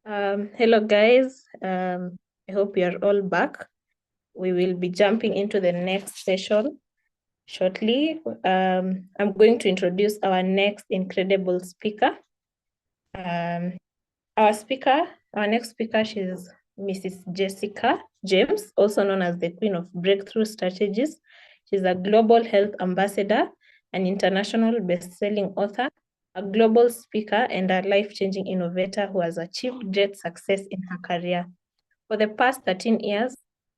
Hello, guys. I hope you are all back. We will be jumping into the next session shortly. I'm going to introduce our next incredible speaker. Um, our next speaker, she's Mrs. Jessica James, also known as the Queen of Breakthrough Strategies. She's a global health ambassador, an international best-selling author, a global speaker, and a life-changing innovator who has achieved great success in her career. For the past 13 years,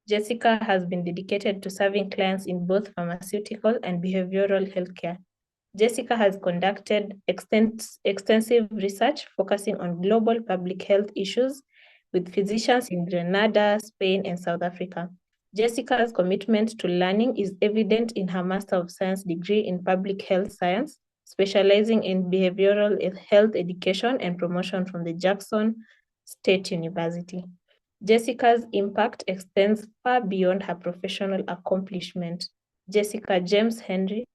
Jessica has been dedicated to serving clients in both pharmaceutical and behavioral healthcare. Jessica has conducted extensive research focusing on global public health issues with physicians in Grenada, Spain, and South Africa. Jessica's commitment to learning is evident in her Master of Science degree in Public Health Science, specializing in behavioral health education and promotion from the Jackson State University. Jessica's impact extends far beyond her professional accomplishment. Jessica James Henry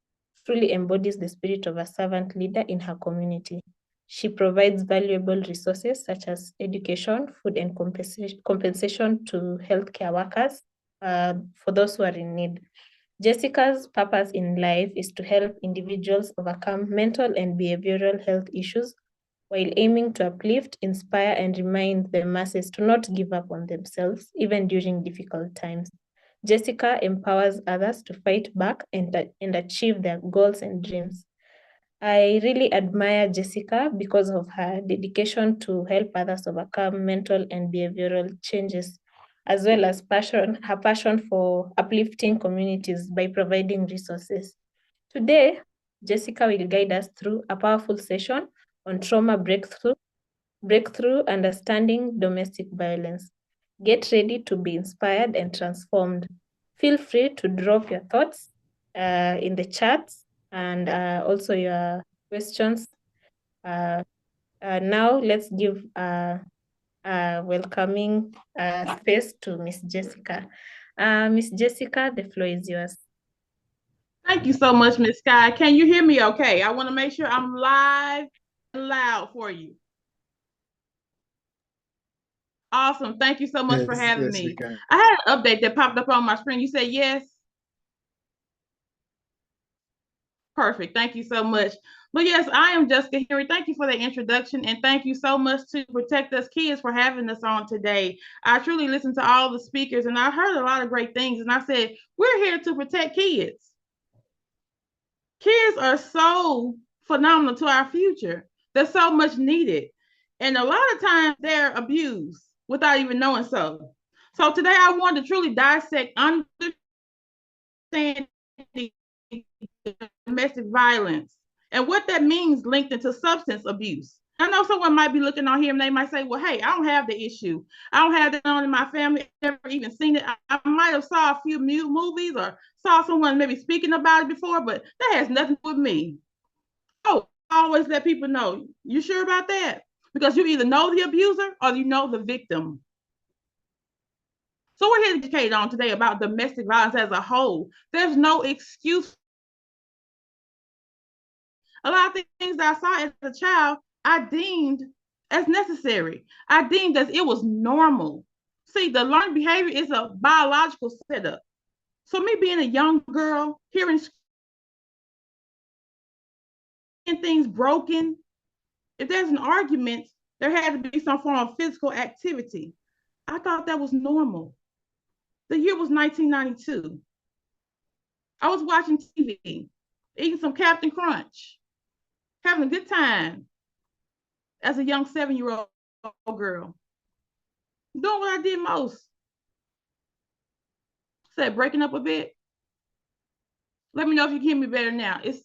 truly embodies the spirit of a servant leader in her community. She provides valuable resources such as education, food, and compensation to healthcare workers for those who are in need. Jessica's purpose in life is to help individuals overcome mental and behavioral health issues while aiming to uplift, inspire, and remind the masses to not give up on themselves, even during difficult times. Jessica empowers others to fight back and achieve their goals and dreams. I really admire Jessica because of her dedication to help others overcome mental and behavioral changes, as well as her passion for uplifting communities by providing resources. Today, Jessica will guide us through a powerful session on trauma breakthrough understanding domestic violence. Get ready to be inspired and transformed. Feel free to drop your thoughts in the chat and also your questions. Now let's give a welcoming space to Miss Jessica. Miss Jessica, the floor is yours. Thank you so much, Miss Sky. Can you hear me okay? I want to make sure I'm live and loud for you. Awesome. Thank you so much for having me. I had an update that popped up on my screen. You said yes? Perfect. Thank you so much. But yes, I am Jessica Henry. Thank you for the introduction, and thank you so much to Protect Us Kids for having us on today. I truly listened to all the speakers, and I heard a lot of great things, and I said, we're here to protect kids. Kids are so phenomenal to our future. They're so much needed. And a lot of times they're abused without even knowing so. So today I want to truly dissect understanding domestic violence and what that means linked into substance abuse. I know someone might be looking on here and they might say, well, hey, I don't have the issue. I don't have that on in my family. I've never even seen it. I might have saw a few movies or saw someone maybe speaking about it before, but that has nothing to do with me. Oh, I always let people know. You sure about that? Because you either know the abuser or you know the victim. So we're here to educate on today about domestic violence as a whole. There's no excuse. A lot of things that I saw as a child, I deemed as necessary. I deemed as it was normal. See, the learned behavior is a biological setup. So me being a young girl, hearing things broken, if there's an argument, there had to be some form of physical activity. I thought that was normal. The year was 1992. I was watching TV, eating some Captain Crunch, having a good time as a young 7-year-old girl, doing what I did most. Said breaking up a bit. Let me know if you can hear me better now. It's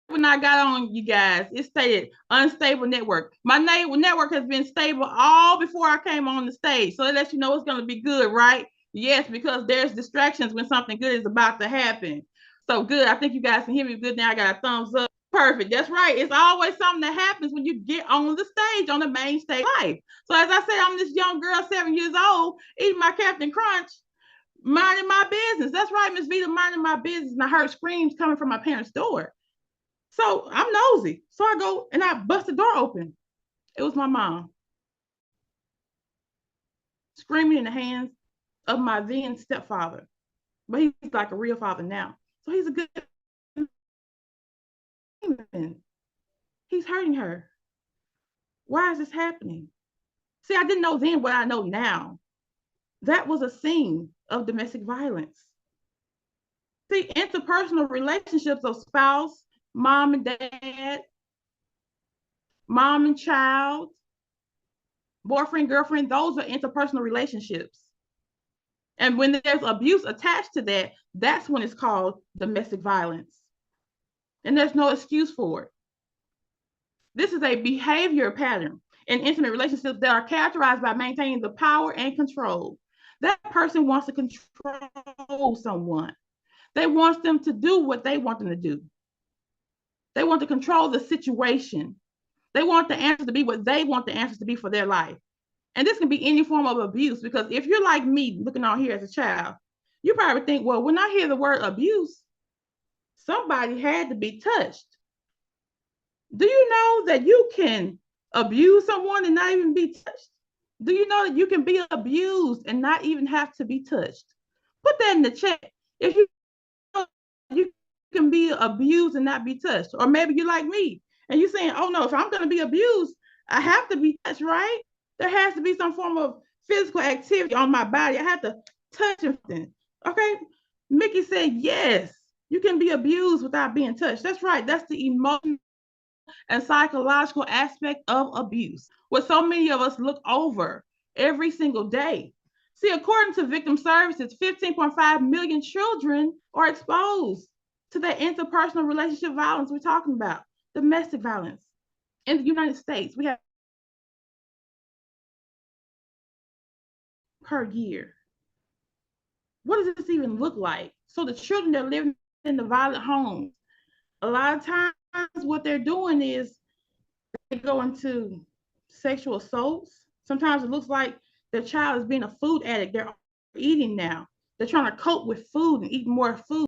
when I got on, you guys, it stated unstable network. My network has been stable all before I came on the stage. So it lets you know it's going to be good, right? Yes, because there's distractions when something good is about to happen. So good. I think you guys can hear me good now. I got a thumbs up. Perfect. That's right. It's always something that happens when you get on the stage, on the main stage life. So as I said, I'm this young girl, 7 years old, eating my Captain Crunch, minding my business. That's right, Miss Vita, minding my business. And I heard screams coming from my parents' door. So I'm nosy. So I go and I bust the door open. It was my mom. screaming in the hands of my then stepfather. But he's like a real father now. So he's a good man. He's hurting her. Why is this happening? See, I didn't know then what I know now. That was a scene of domestic violence. See, interpersonal relationships of spouse, mom and dad, mom and child, boyfriend, girlfriend, those are interpersonal relationships. And when there's abuse attached to that, that's when it's called domestic violence. And there's no excuse for it. This is a behavior pattern in intimate relationships that are characterized by maintaining the power and control. That person wants to control someone. They want them to do what they want them to do. They want to control the situation. They want the answers to be what they want the answers to be for their life. And this can be any form of abuse, because if you're like me looking on here as a child, you probably think, well, when I hear the word abuse, somebody had to be touched. Do you know that you can abuse someone and not even be touched? Do you know that you can be abused and not even have to be touched? Put that in the chat. If you know you can be abused and not be touched, or maybe you're like me and you're saying, oh no, if I'm going to be abused, I have to be touched, right? There has to be some form of physical activity on my body. I have to touch something. Okay. Mickey said, yes, you can be abused without being touched. That's right. That's the emotional and psychological aspect of abuse, what so many of us look over every single day. See, according to Victim Services, 15.5 million children are exposed to that interpersonal relationship violence we're talking about, domestic violence. In the United States, we have per year. What does this even look like? So the children that live in the violent homes, a lot of times what they're doing is they go into sexual assaults. Sometimes it looks like their child is being a food addict. They're eating now. They're trying to cope with food and eat more food.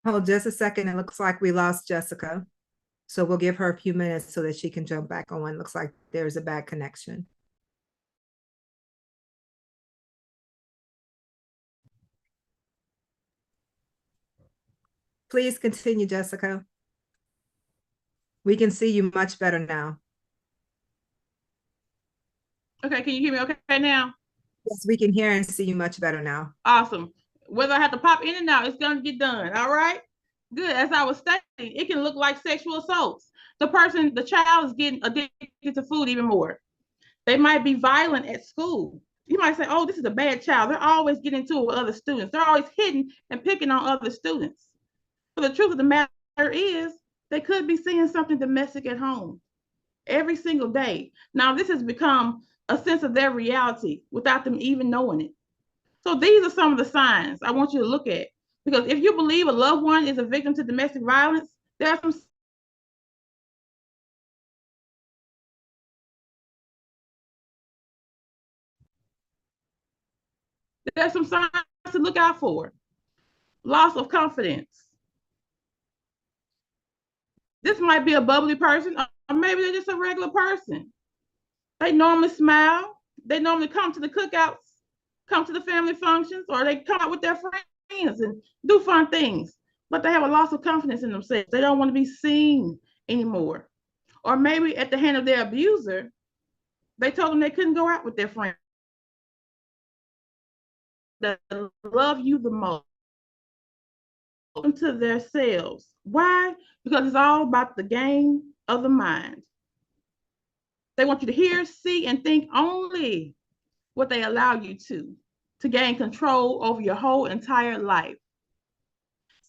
Hold just a second. It looks like we lost Jessica. So we'll give her a few minutes so that she can jump back on. Looks like there's a bad connection. Please continue, Jessica. We can see you much better now. Okay, can you hear me okay now? Yes, we can hear and see you much better now. Awesome. Whether I have to pop in and out, it's going to get done. All right. Good. As I was stating, it can look like sexual assaults. The child is getting addicted to food even more. They might be violent at school. You might say, oh, this is a bad child. They're always getting into it with other students. They're always hitting and picking on other students. But the truth of the matter is, they could be seeing something domestic at home every single day. Now, this has become a sense of their reality without them even knowing it. So these are some of the signs I want you to look at. Because if you believe a loved one is a victim to domestic violence, there are some signs to look out for. Loss of confidence. This might be a bubbly person, or maybe they're just a regular person. They normally smile. They normally come to the cookouts, come to the family functions, or they come out with their friends and do fun things. But they have a loss of confidence in themselves. They don't want to be seen anymore. Or maybe at the hand of their abuser, they told them they couldn't go out with their friends that love you the most to themselves. Why? Because it's all about the game of the mind. They want you to hear, see, and think only what they allow you to gain control over your whole entire life.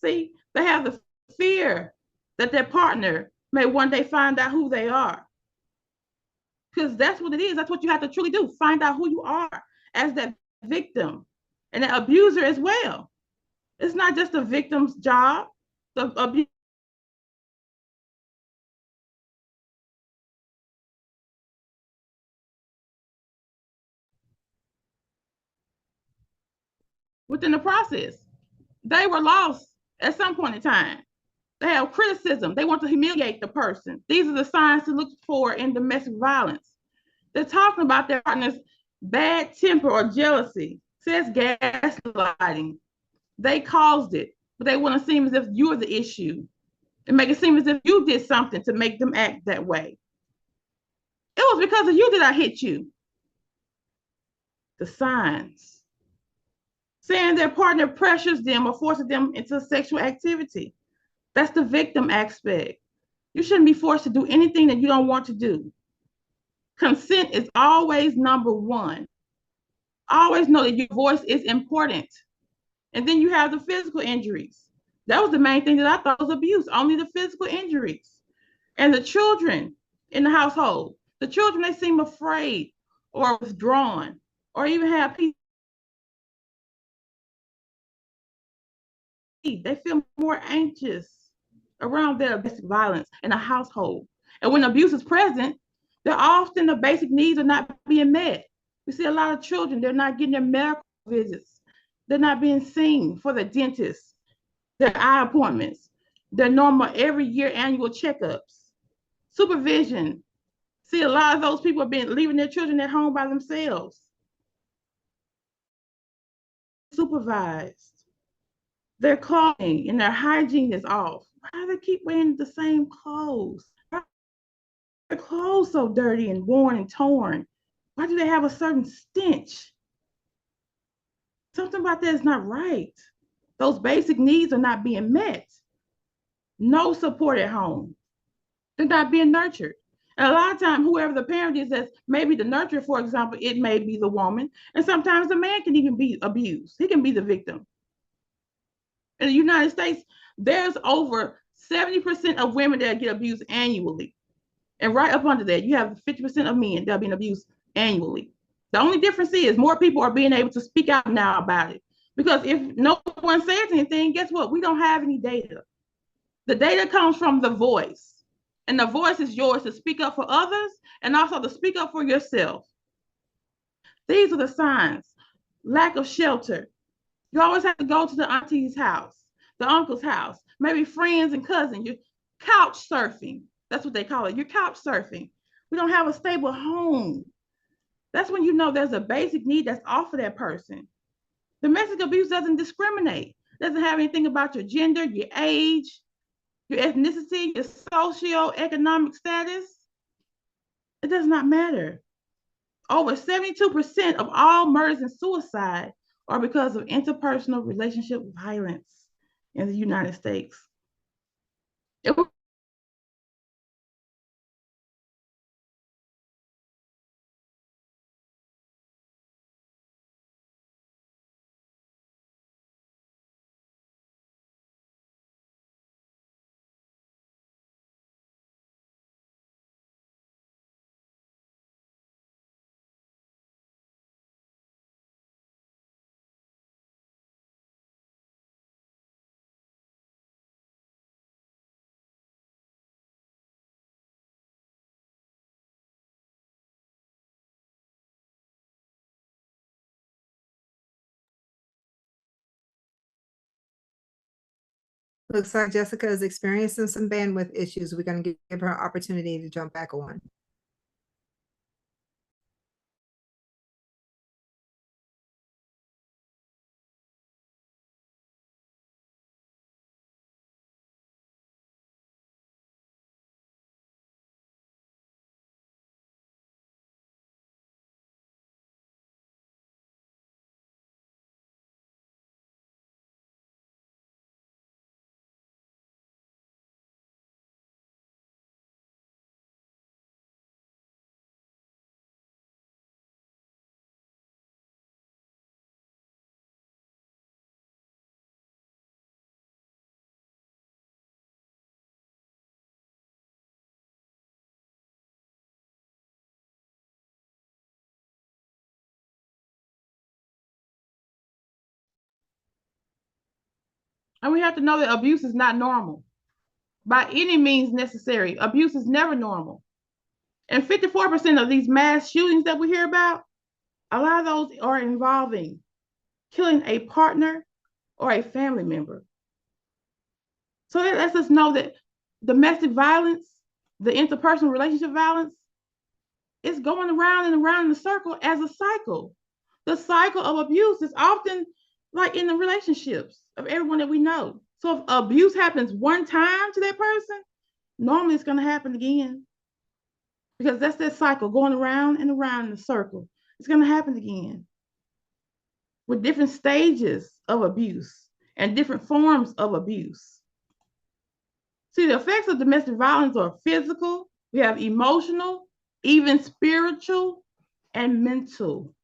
See, they have the fear that their partner may one day find out who they are. Because that's what it is. That's what you have to truly do. Find out who you are as that victim and that abuser as well. It's not just the victim's job. The abuse within the process. They were lost at some point in time. They have criticism. They want to humiliate the person. These are the signs to look for in domestic violence. They're talking about their partner's bad temper or jealousy. Says gaslighting. They caused it, but they want to seem as if you're the issue and make it seem as if you did something to make them act that way. It was because of you that I hit you. The signs. Saying their partner pressures them or forces them into sexual activity. That's the victim aspect. You shouldn't be forced to do anything that you don't want to do. Consent is always number one. Always know that your voice is important. And then you have the physical injuries. That was the main thing that I thought was abuse, only the physical injuries. And the children in the household, the children, they seem afraid or withdrawn or even have people. They feel more anxious around their domestic violence in a household. And when abuse is present, they're often the basic needs are not being met. We see a lot of children, they're not getting their medical visits. They're not being seen for the dentist, their eye appointments, their normal every year annual checkups, supervision. See, a lot of those people have been leaving their children at home by themselves. Supervised. Their clothing and their hygiene is off. Why do they keep wearing the same clothes? Why are their clothes so dirty and worn and torn? Why do they have a certain stench? Something about that is not right. Those basic needs are not being met. No support at home. They're not being nurtured. And a lot of times, whoever the parent is that's maybe the nurturer, for example, it may be the woman. And sometimes the man can even be abused. He can be the victim. In the United States, there's over 70% of women that get abused annually. And right up under that, you have 50% of men that are being abused annually. The only difference is more people are being able to speak out now about it. Because if no one says anything, guess what? We don't have any data. The data comes from the voice. And the voice is yours to speak up for others and also to speak up for yourself. These are the signs. Lack of shelter. You always have to go to the auntie's house, the uncle's house, maybe friends and cousins. You're couch surfing. That's what they call it. You're couch surfing. We don't have a stable home. That's when you know there's a basic need that's off of that person. Domestic abuse doesn't discriminate. It doesn't have anything about your gender, your age, your ethnicity, your socioeconomic status. It does not matter. Over 72% of all murders and suicide are because of interpersonal relationship violence in the United States. Looks like Jessica is experiencing some bandwidth issues. We're going to give her an opportunity to jump back on. And we have to know that abuse is not normal by any means necessary. Abuse is never normal. And 54% of these mass shootings that we hear about, a lot of those are involving killing a partner or a family member. So that lets us know that domestic violence, the interpersonal relationship violence, is going around and around in the circle as a cycle. The cycle of abuse is often like in the relationships of everyone that we know. So if abuse happens one time to that person, normally it's going to happen again, because that's that cycle going around and around in the circle. It's going to happen again with different stages of abuse and different forms of abuse. See, the effects of domestic violence are physical, we have emotional, even spiritual, and mental.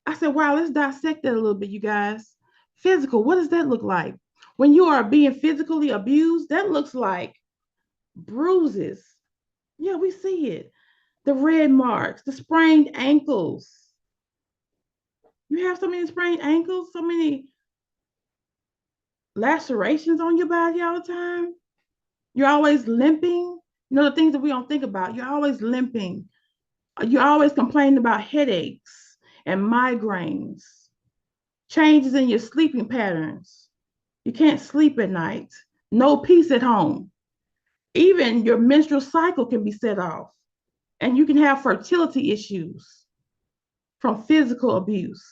I said, wow, let's dissect that a little bit, you guys. Physical, what does that look like? When you are being physically abused, that looks like bruises. Yeah, we see it. The red marks, the sprained ankles. You have so many sprained ankles, so many lacerations on your body all the time. You're always limping. You know, the things that we don't think about. You're always limping. You're always complaining about headaches and migraines, changes in your sleeping patterns. You can't sleep at night. No peace at home. Even your menstrual cycle can be set off. And you can have fertility issues from physical abuse.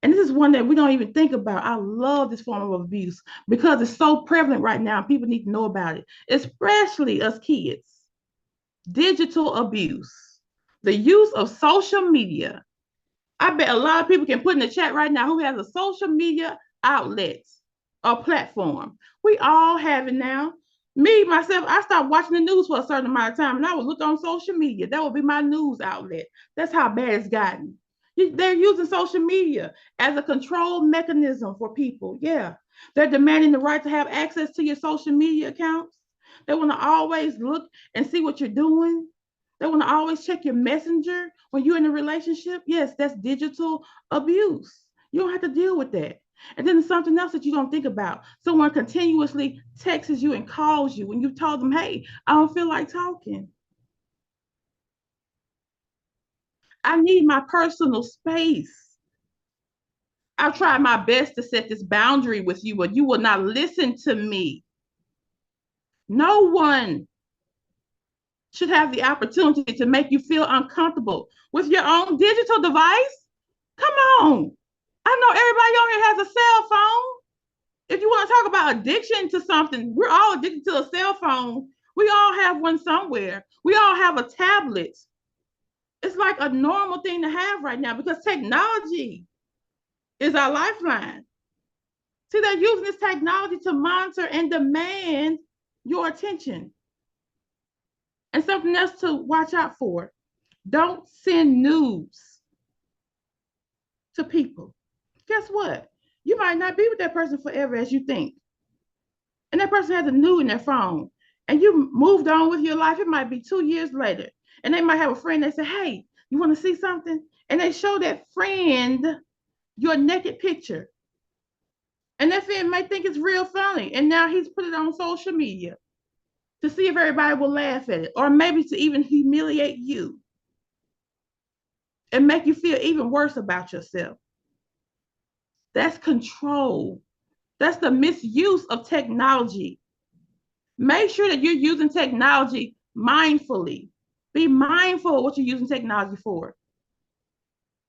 And this is one that we don't even think about. I love this form of abuse because it's so prevalent right now. People need to know about it, especially us kids. Digital abuse, the use of social media. I bet a lot of people can put in the chat right now who has a social media outlet or platform. We all have it now. Me, myself, I stopped watching the news for a certain amount of time and I would look on social media. That would be my news outlet. That's how bad it's gotten. They're using social media as a control mechanism for people. Yeah. They're demanding the right to have access to your social media accounts. They want to always look and see what you're doing. They want to always check your messenger when you're in a relationship. Yes, that's digital abuse. You don't have to deal with that. And then there's something else that you don't think about. Someone continuously texts you and calls you when you told them, hey, I don't feel like talking. I need my personal space. I've tried my best to set this boundary with you, but you will not listen to me. No one should have the opportunity to make you feel uncomfortable with your own digital device. Come on. I know everybody on here has a cell phone. If you want to talk about addiction to something, we're all addicted to a cell phone. We all have one somewhere. We all have a tablet. It's like a normal thing to have right now because technology is our lifeline. See, they're using this technology to monitor and demand your attention. And something else to watch out for. Don't send news to people. Guess what? You might not be with that person forever as you think. And that person has a nude in their phone. And you moved on with your life. It might be 2 years later. And they might have a friend that say, hey, you want to see something? And they show that friend your naked picture. And that friend might think it's real funny. And now he's put it on social media to see if everybody will laugh at it, or maybe to even humiliate you and make you feel even worse about yourself. That's control. That's the misuse of technology. Make sure that you're using technology mindfully. Be mindful of what you're using technology for.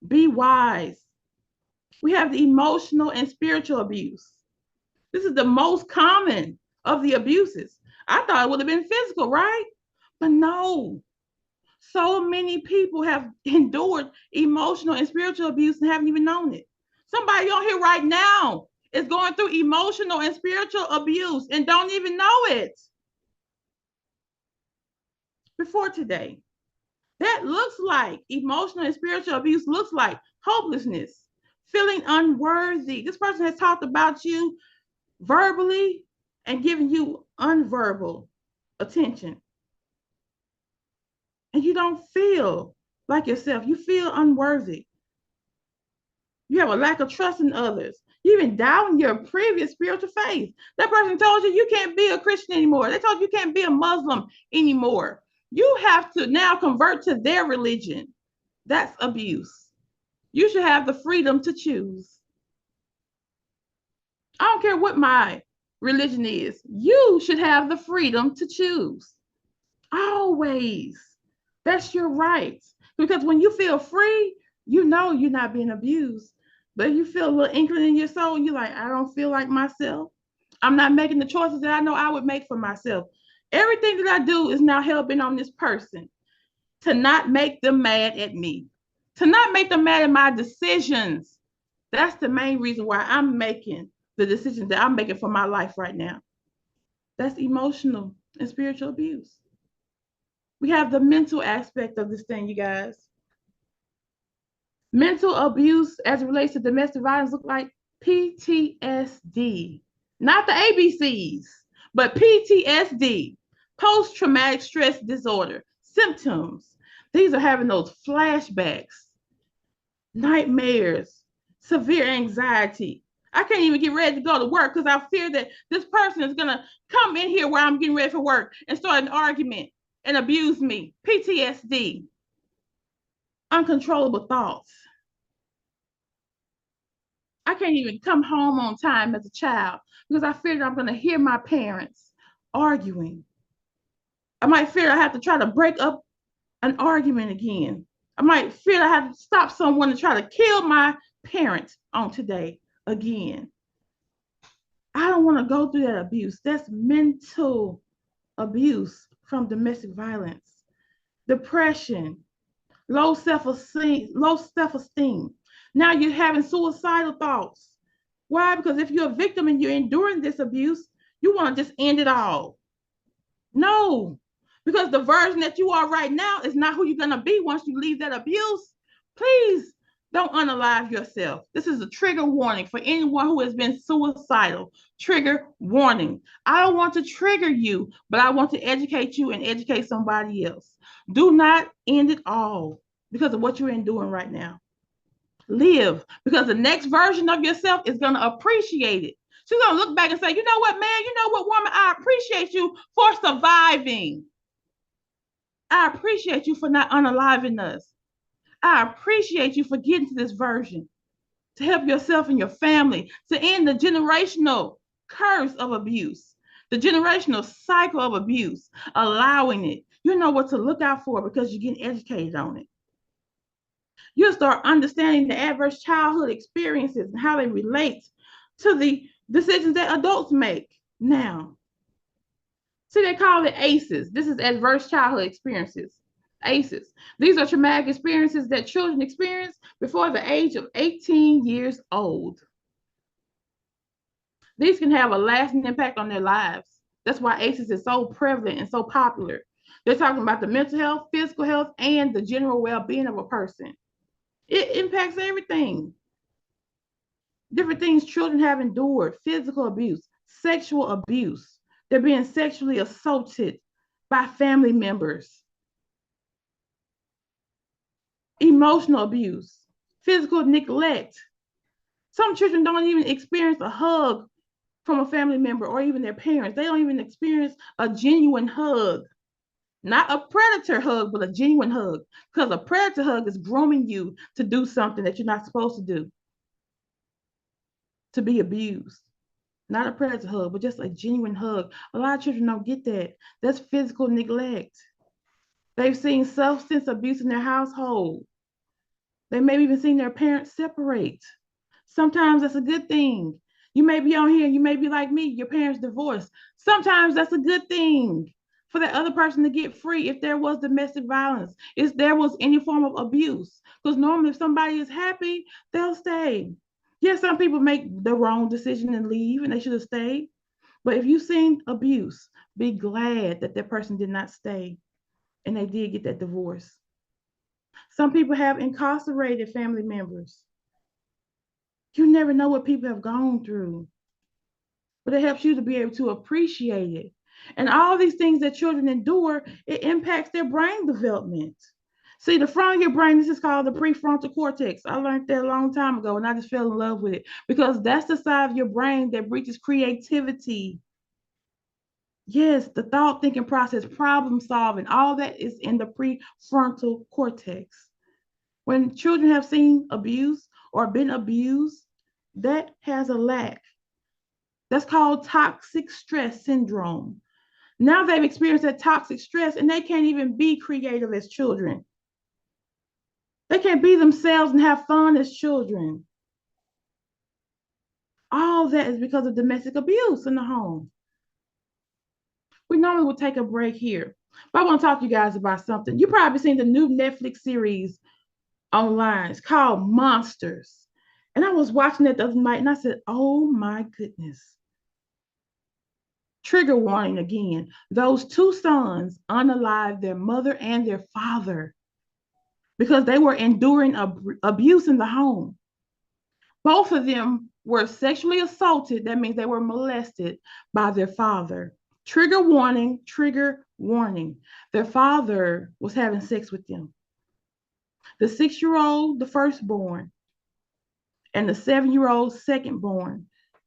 Be wise. We have the emotional and spiritual abuse. This is the most common of the abuses. I thought it would have been physical, right? But no. So many people have endured emotional and spiritual abuse and haven't even known it. Somebody on here right now is going through emotional and spiritual abuse and don't even know it. Before today, that looks like emotional and spiritual abuse, looks like hopelessness, feeling unworthy. This person has talked about you verbally and giving you unverbal attention. And you don't feel like yourself. You feel unworthy. You have a lack of trust in others. You even doubting your previous spiritual faith. That person told you can't be a Christian anymore. They told you can't be a Muslim anymore. You have to now convert to their religion. That's abuse. You should have the freedom to choose. I don't care what my religion is. You should have the freedom to choose. Always. That's your right. Because when you feel free, you know you're not being abused. But if you feel a little inkling in your soul, you're like, I don't feel like myself. I'm not making the choices that I know I would make for myself. Everything that I do is now helping on this person to not make them mad at me, to not make them mad at my decisions. That's the main reason why I'm making the decisions that I'm making for my life right now. That's emotional and spiritual abuse. We have the mental aspect of this thing, you guys. Mental abuse as it relates to domestic violence look like PTSD, not the ABCs, but PTSD, post-traumatic stress disorder, symptoms. These are having those flashbacks, nightmares, severe anxiety. I can't even get ready to go to work because I fear that this person is going to come in here where I'm getting ready for work and start an argument and abuse me. PTSD, uncontrollable thoughts. I can't even come home on time as a child because I fear that I'm going to hear my parents arguing. I might fear I have to try to break up an argument again. I might fear I have to stop someone to try to kill my parent on today again. I don't want to go through that abuse. That's mental abuse from domestic violence, depression, low self-esteem. Now you're having suicidal thoughts. Why? Because if you're a victim and you're enduring this abuse, you want to just end it all. No, because the version that you are right now is not who you're going to be once you leave that abuse. Please don't unalive yourself. This is a trigger warning for anyone who has been suicidal. Trigger warning. I don't want to trigger you, but I want to educate you and educate somebody else. Do not end it all because of what you're enduring right now. Live, because the next version of yourself is going to appreciate it. She's going to look back and say, you know what, man, you know what, woman, I appreciate you for surviving. I appreciate you for not unaliving us. I appreciate you for getting to this version to help yourself and your family to end the generational curse of abuse, the generational cycle of abuse, allowing it. You know what to look out for because you're getting educated on it. You'll start understanding the adverse childhood experiences and how they relate to the decisions that adults make now. See, they call it ACEs. This is adverse childhood experiences. ACEs. These are traumatic experiences that children experience before the age of 18 years old. These can have a lasting impact on their lives. That's why ACEs is so prevalent and so popular. They're talking about the mental health, physical health, and the general well-being of a person. It impacts everything. Different things children have endured: physical abuse, sexual abuse. They're being sexually assaulted by family members. Emotional abuse, physical neglect. Some children don't even experience a hug from a family member or even their parents. They don't even experience a genuine hug. Not a predator hug, but a genuine hug. Because a predator hug is grooming you to do something that you're not supposed to do, to be abused. Not a predator hug, but just a genuine hug. A lot of children don't get that. That's physical neglect. They've seen substance abuse in their household. They may have even seen their parents separate. Sometimes that's a good thing. You may be on here and you may be like me, your parents divorced. Sometimes that's a good thing for that other person to get free if there was domestic violence, if there was any form of abuse. Because normally if somebody is happy, they'll stay. Yes, some people make the wrong decision and leave and they should have stayed. But if you've seen abuse, be glad that that person did not stay and they did get that divorce. Some people have incarcerated family members. You never know what people have gone through, but it helps you to be able to appreciate it. And all these things that children endure, it impacts their brain development. See, the front of your brain, this is called the prefrontal cortex. I learned that a long time ago and I just fell in love with it because that's the side of your brain that breaches creativity. Yes, the thought thinking process, problem solving, all that is in the prefrontal cortex. When children have seen abuse or been abused, that has a lack That's called toxic stress syndrome. Now they've experienced that toxic stress and they can't even be creative as children. They can't be themselves and have fun as children. All that is because of domestic abuse in the home. We normally would take a break here, but I want to talk to you guys about something. You probably seen the new Netflix series online. It's called Monsters. And I was watching it the other night and I said, oh my goodness. Trigger warning again. Those two sons unalived their mother and their father because they were enduring abuse in the home. Both of them were sexually assaulted. That means they were molested by their father. Trigger warning, trigger warning. Their father was having sex with them. The 6-year-old, the firstborn, and the 7-year-old, secondborn.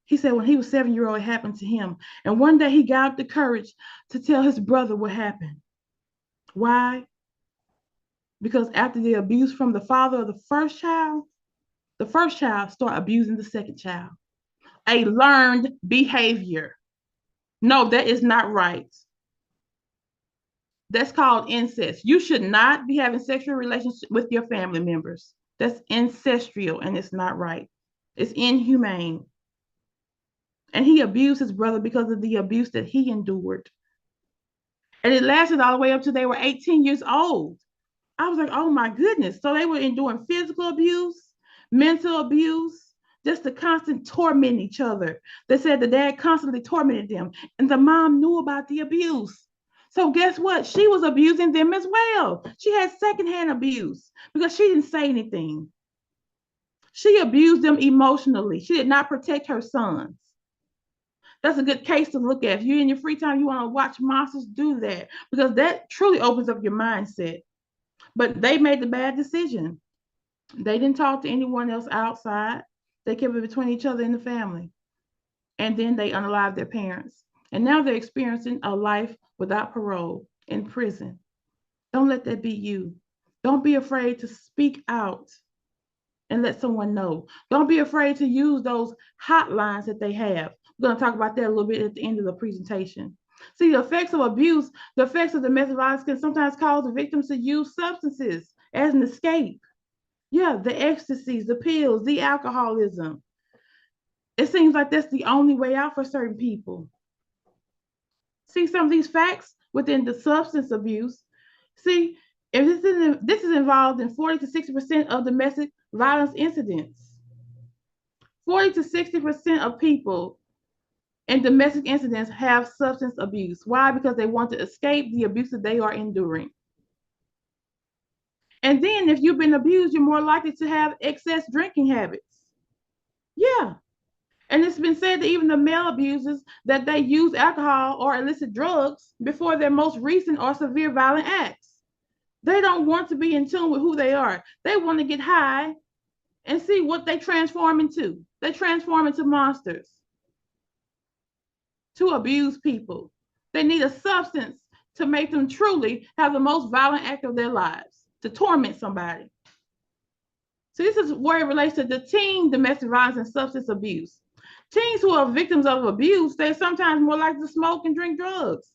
He said when he was 7-year-old, it happened to him. And one day he got up the courage to tell his brother what happened. Why? Because after the abuse from the father of the first child started abusing the second child. A learned behavior. No, that is not right. That's called incest. You should not be having sexual relations with your family members. That's ancestral and it's not right. It's inhumane. And he abused his brother because of the abuse that he endured. And it lasted all the way up to they were 18 years old. I was like, oh my goodness. So they were enduring physical abuse, mental abuse, just the constant torment each other. They said the dad constantly tormented them and the mom knew about the abuse. So guess what? She was abusing them as well. She had secondhand abuse because she didn't say anything. She abused them emotionally. She did not protect her sons. That's a good case to look at. If you're in your free time, you want to watch Monsters, do that because that truly opens up your mindset. But they made the bad decision. They didn't talk to anyone else outside. They kept it between each other in the family. And then they unalived their parents. And now they're experiencing a life without parole in prison. Don't let that be you. Don't be afraid to speak out and let someone know. Don't be afraid to use those hotlines that they have. We're going to talk about that a little bit at the end of the presentation. See, the effects of abuse, the effects of domestic violence can sometimes cause the victims to use substances as an escape. Yeah, the ecstasies, the pills, the alcoholism. It seems like that's the only way out for certain people. See some of these facts within the substance abuse. See, if this is involved in 40 to 60% of domestic violence incidents. 40 to 60% of people in domestic incidents have substance abuse. Why? Because they want to escape the abuse that they are enduring. And then if you've been abused, you're more likely to have excess drinking habits. Yeah. And it's been said that even the male abusers, that they use alcohol or illicit drugs before their most recent or severe violent acts. They don't want to be in tune with who they are. They want to get high and see what they transform into. They transform into monsters to abuse people. They need a substance to make them truly have the most violent act of their lives, to torment somebody. So this is where it relates to the teen domestic violence and substance abuse. Teens who are victims of abuse, they're sometimes more likely to smoke and drink drugs.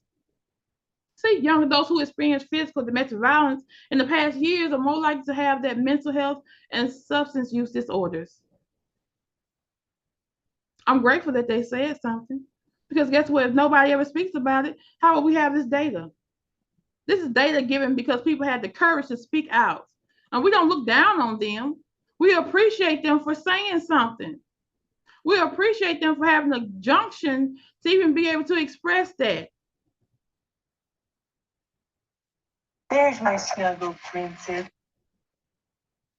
See, young adults who experience physical domestic violence in the past years are more likely to have that mental health and substance use disorders. I'm grateful that they said something because guess what? If nobody ever speaks about it, how will we have this data? This is data given because people had the courage to speak out. And we don't look down on them. We appreciate them for saying something. We appreciate them for having a junction to even be able to express that. There's my snuggle princess.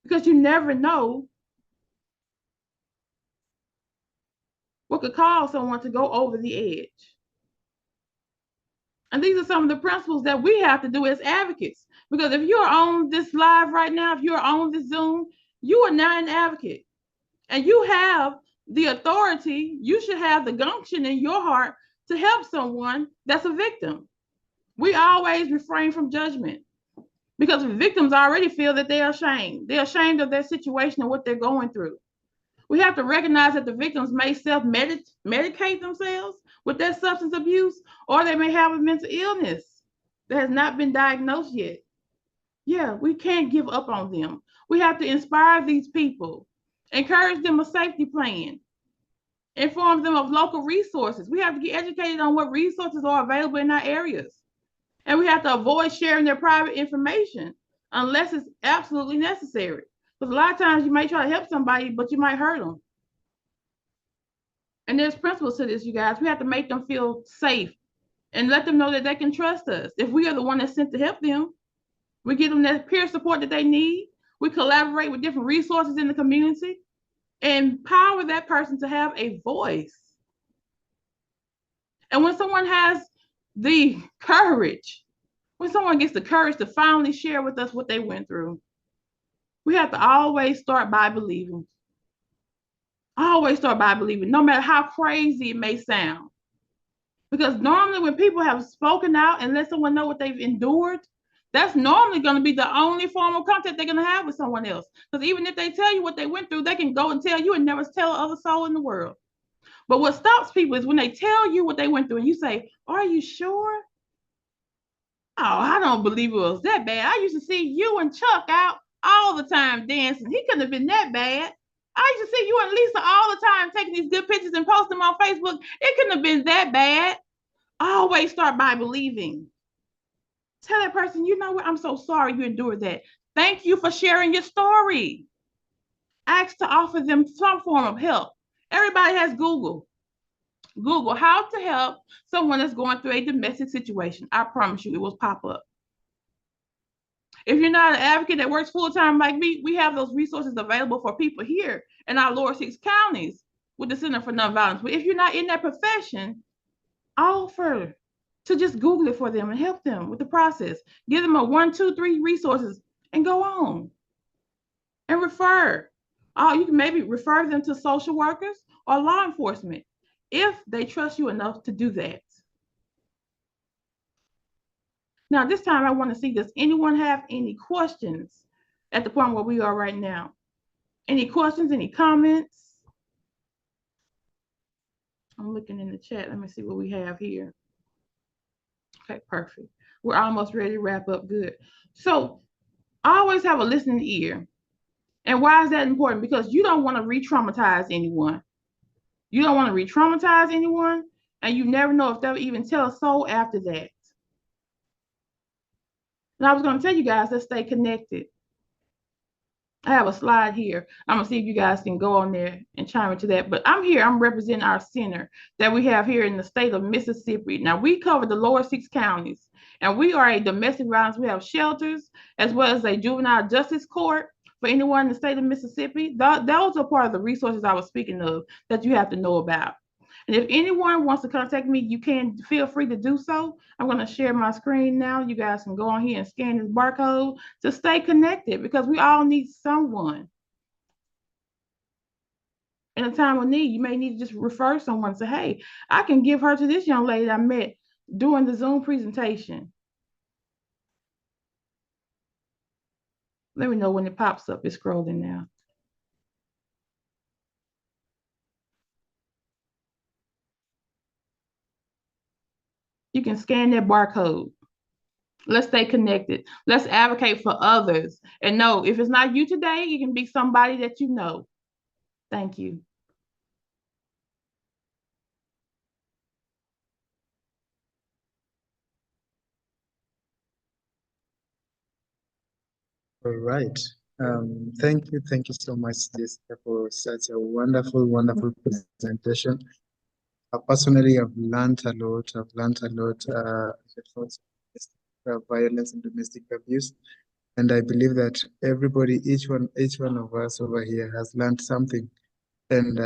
Because you never know what could cause someone to go over the edge. And these are some of the principles that we have to do as advocates. Because if you're on this live right now, if you're on this Zoom, you are not an advocate. And you have the authority, you should have the gumption in your heart to help someone that's a victim. We always refrain from judgment because victims already feel that they are ashamed. They're ashamed of their situation and what they're going through. We have to recognize that the victims may self-medicate themselves with their substance abuse, or they may have a mental illness that has not been diagnosed yet. Yeah, we can't give up on them. We have to inspire these people, encourage them a safety plan, inform them of local resources. We have to get educated on what resources are available in our areas. And we have to avoid sharing their private information unless it's absolutely necessary. Because a lot of times you may try to help somebody, but you might hurt them. And there's principles to this, you guys. We have to make them feel safe and let them know that they can trust us. If we are the one that's sent to help them, we give them that peer support that they need. We collaborate with different resources in the community and empower that person to have a voice. And when someone has the courage, when someone gets the courage to finally share with us what they went through, we have to always start by believing. Always start by believing, no matter how crazy it may sound. Because normally when people have spoken out and let someone know what they've endured, that's normally going to be the only form of contact they're going to have with someone else. Because even if they tell you what they went through, they can go and tell you and never tell another soul in the world. But what stops people is when they tell you what they went through and you say, are you sure? Oh, I don't believe it was that bad. I used to see you and Chuck out all the time dancing. He couldn't have been that bad. I used to see you and Lisa all the time taking these good pictures and posting them on Facebook. It couldn't have been that bad. Always start by believing. Tell that person, you know what? I'm so sorry you endured that. Thank you for sharing your story. Ask to offer them some form of help. Everybody has Google. Google how to help someone that's going through a domestic situation. I promise you it will pop up. If you're not an advocate that works full-time like me, we have those resources available for people here in our lower 6 counties with the Center for Nonviolence. But if you're not in that profession, offer to just Google it for them and help them with the process. Give them a 1, 2, 3 resources and go on and refer. You can maybe refer them to social workers or law enforcement if they trust you enough to do that. Now, this time I want to see, does anyone have any questions at the point where we are right now? Any questions, any comments? I'm looking in the chat. Let me see what we have here. Okay, perfect. We're almost ready to wrap up. Good. So always have a listening ear. And why is that important? Because you don't want to re-traumatize anyone. You don't want to re-traumatize anyone, and you never know if they'll even tell a soul after that. And I was going to tell you guys, let's stay connected. I have a slide here. I'm going to see if you guys can go on there and chime into that. But I'm here. I'm representing our center that we have here in the state of Mississippi. Now, we cover the lower 6 counties, and we are a domestic violence. We have shelters as well as a juvenile justice court for anyone in the state of Mississippi. Those are part of the resources I was speaking of that you have to know about. And if anyone wants to contact me, you can feel free to do so. I'm going to share my screen now. You guys can go on here and scan this barcode to stay connected, because we all need someone. In a time of need, you may need to just refer someone and say, hey, I can give her to this young lady I met during the Zoom presentation. Let me know when it pops up. It's scrolling now. You can scan that barcode. Let's stay connected. Let's advocate for others. And know, if it's not you today, it can be somebody that you know. Thank you. All right. Thank you so much, Jessica, for such a wonderful presentation. Personally, I've learned a lot. Violence and domestic abuse, and I believe that everybody, each one of us over here has learned something. And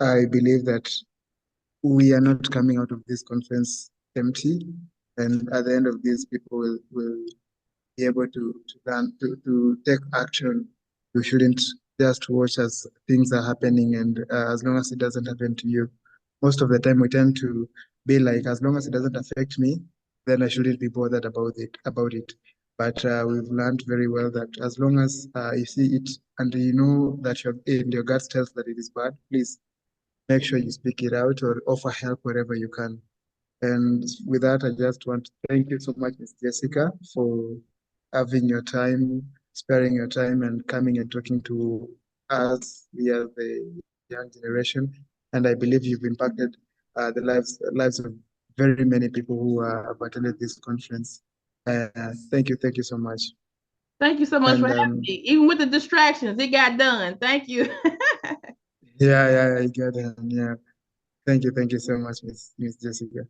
I believe that we are not coming out of this conference empty. And at the end of this, people will be able to learn to take action. You shouldn't just watch as things are happening, and as long as it doesn't happen to you. Most of the time we tend to be like, as long as it doesn't affect me, then I shouldn't be bothered about it. But we've learned very well that as long as you see it and you know that your gut tells that it is bad, please make sure you speak it out or offer help wherever you can. And with that, I just want to thank you so much, Ms. Jessica, for having your time, sparing your time and coming and talking to us via the young generation. And I believe you've impacted the lives of very many people who have attended this conference. Thank you so much. Thank you so much for And having me. Even with the distractions, it got done. Thank you. yeah, I got it. Yeah. Thank you so much, Miss Jessica.